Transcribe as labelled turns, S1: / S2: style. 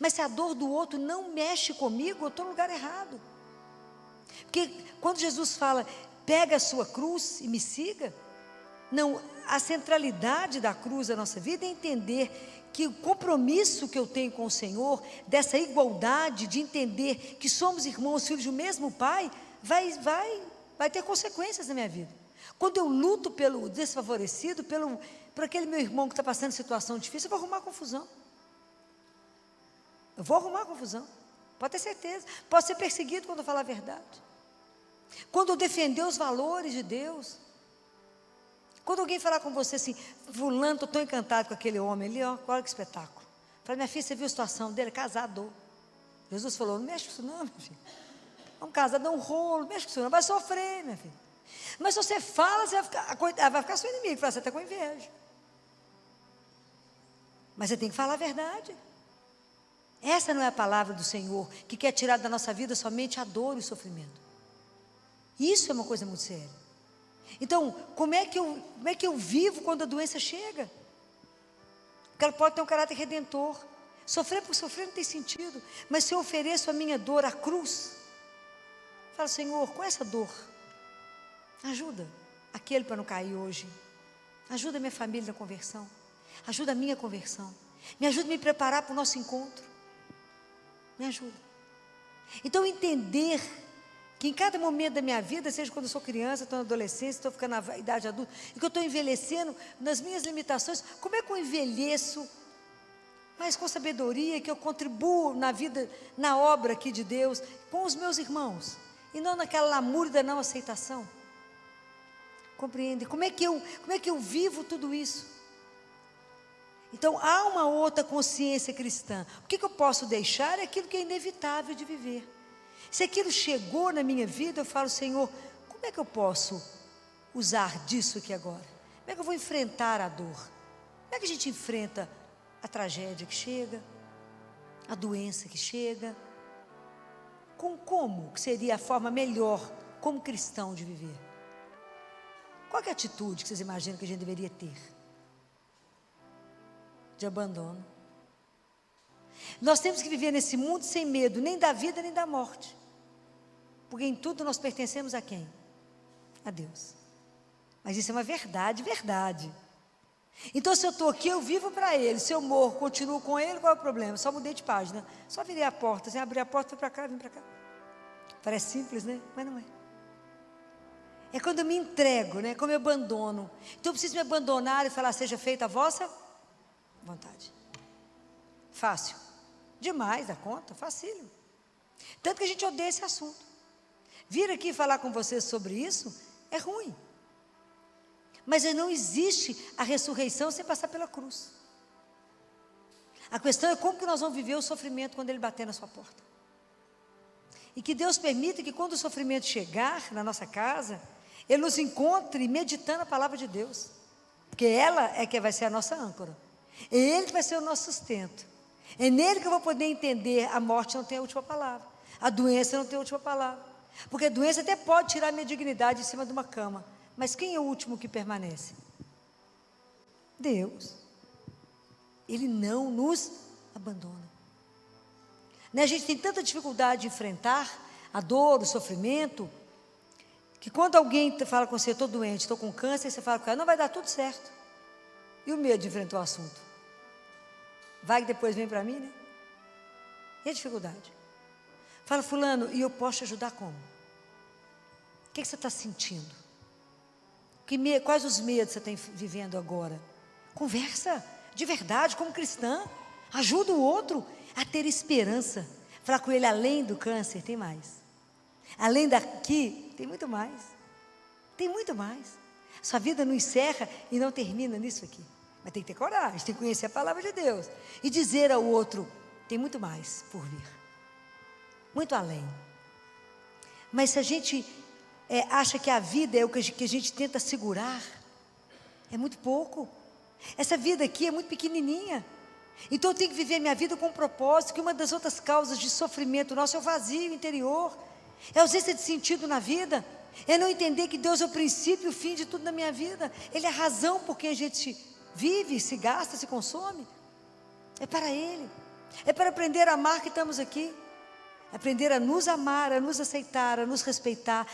S1: Mas se a dor do outro não mexe comigo, eu estou no lugar errado. Porque quando Jesus fala, pega a sua cruz e me siga, não, a centralidade da cruz da nossa vida é entender que o compromisso que eu tenho com o Senhor, dessa igualdade, de entender que somos irmãos, filhos do mesmo Pai, vai ter consequências na minha vida. Quando eu luto pelo desfavorecido, por aquele meu irmão que está passando situação difícil, eu vou arrumar confusão. Eu vou arrumar confusão, pode ter certeza. Posso ser perseguido quando eu falar a verdade. Quando eu defender os valores de Deus. Quando alguém falar com você assim, fulano, estou tão encantado com aquele homem ali, ó, olha que espetáculo. Fala, minha filha, você viu a situação dele? Casado. Jesus falou, não mexe com isso não, minha filha. É um casado, dá um rolo, não mexe com isso não, vai sofrer, minha filha. Mas se você fala, você vai ficar seu inimigo, você está com inveja. Mas você tem que falar a verdade. Essa não é a palavra do Senhor, que quer tirar da nossa vida somente a dor e o sofrimento. Isso é uma coisa muito séria. Então, como é que eu vivo quando a doença chega? Porque ela pode ter um caráter redentor. Sofrer por sofrer não tem sentido. Mas se eu ofereço a minha dor à cruz, falo, Senhor, com essa dor, ajuda aquele para não cair hoje. Ajuda a minha família na conversão. Ajuda a minha conversão. Me ajuda a me preparar para o nosso encontro. Me ajuda. Então, entender que em cada momento da minha vida, seja quando eu sou criança, estou na adolescência, estou ficando na idade adulta, e que eu estou envelhecendo nas minhas limitações, como é que eu envelheço, mas com sabedoria, que eu contribuo na vida, na obra aqui de Deus, com os meus irmãos, e não naquela lamúria da não aceitação. Compreende? Como é que eu vivo tudo isso? Então, há uma outra consciência cristã. O que eu posso deixar é aquilo que é inevitável de viver. Se aquilo chegou na minha vida, eu falo, Senhor, como é que eu posso usar disso aqui agora? Como é que eu vou enfrentar a dor? Como é que a gente enfrenta a tragédia que chega, a doença que chega? Como que seria a forma melhor, como cristão, de viver? Qual é a atitude que vocês imaginam que a gente deveria ter? De abandono. Nós temos que viver nesse mundo sem medo, nem da vida, nem da morte. Porque em tudo nós pertencemos a quem? A Deus. Mas isso é uma verdade, verdade. Então, se eu estou aqui, eu vivo para Ele. Se eu morro, continuo com Ele, qual é o problema? Só mudei de página. Só virei a porta, assim, abri a porta, fui para cá, vim para cá. Parece simples, né? Mas não é. É quando eu me entrego, né? Como eu abandono. Então, eu preciso me abandonar e falar, seja feita a vossa vontade. Fácil. Demais da conta, facílimo. Tanto que a gente odeia esse assunto. Vir aqui falar com vocês sobre isso é ruim. Mas não existe a ressurreição sem passar pela cruz. A questão é como que nós vamos viver o sofrimento quando ele bater na sua porta. E que Deus permita que quando o sofrimento chegar na nossa casa, Ele nos encontre meditando a palavra de Deus. Porque ela é que vai ser a nossa âncora. É Ele que vai ser o nosso sustento. É nele que eu vou poder entender, a morte não tem a última palavra. A doença não tem a última palavra. Porque a doença até pode tirar a minha dignidade em cima de uma cama. Mas quem é o último que permanece? Deus. Ele não nos abandona. Né? A gente tem tanta dificuldade de enfrentar a dor, o sofrimento, que quando alguém fala com você, estou doente, estou com câncer, você fala com ela, não vai dar tudo certo. E o medo de enfrentar o assunto? Vai que depois vem para mim, né? E a dificuldade? Fala, fulano, e eu posso te ajudar como? O que você está sentindo? Quais os medos você tem vivendo agora? Conversa de verdade, como cristã. Ajuda o outro a ter esperança. Falar com ele, além do câncer, tem mais. Além daqui, tem muito mais. Tem muito mais. Sua vida não encerra e não termina nisso aqui. Mas tem que ter coragem, tem que conhecer a palavra de Deus. E dizer ao outro, tem muito mais por vir. Muito além. Mas se a gente acha que a vida é o que a gente tenta segurar, é muito pouco. Essa vida aqui é muito pequenininha. Então eu tenho que viver minha vida com um propósito, que uma das outras causas de sofrimento nosso é o vazio interior, é a ausência de sentido na vida, é não entender que Deus é o princípio e o fim de tudo na minha vida. Ele é a razão por que a gente vive, se gasta, se consome. É para Ele. É para aprender a amar que estamos aqui. Aprender a nos amar, a nos aceitar, a nos respeitar.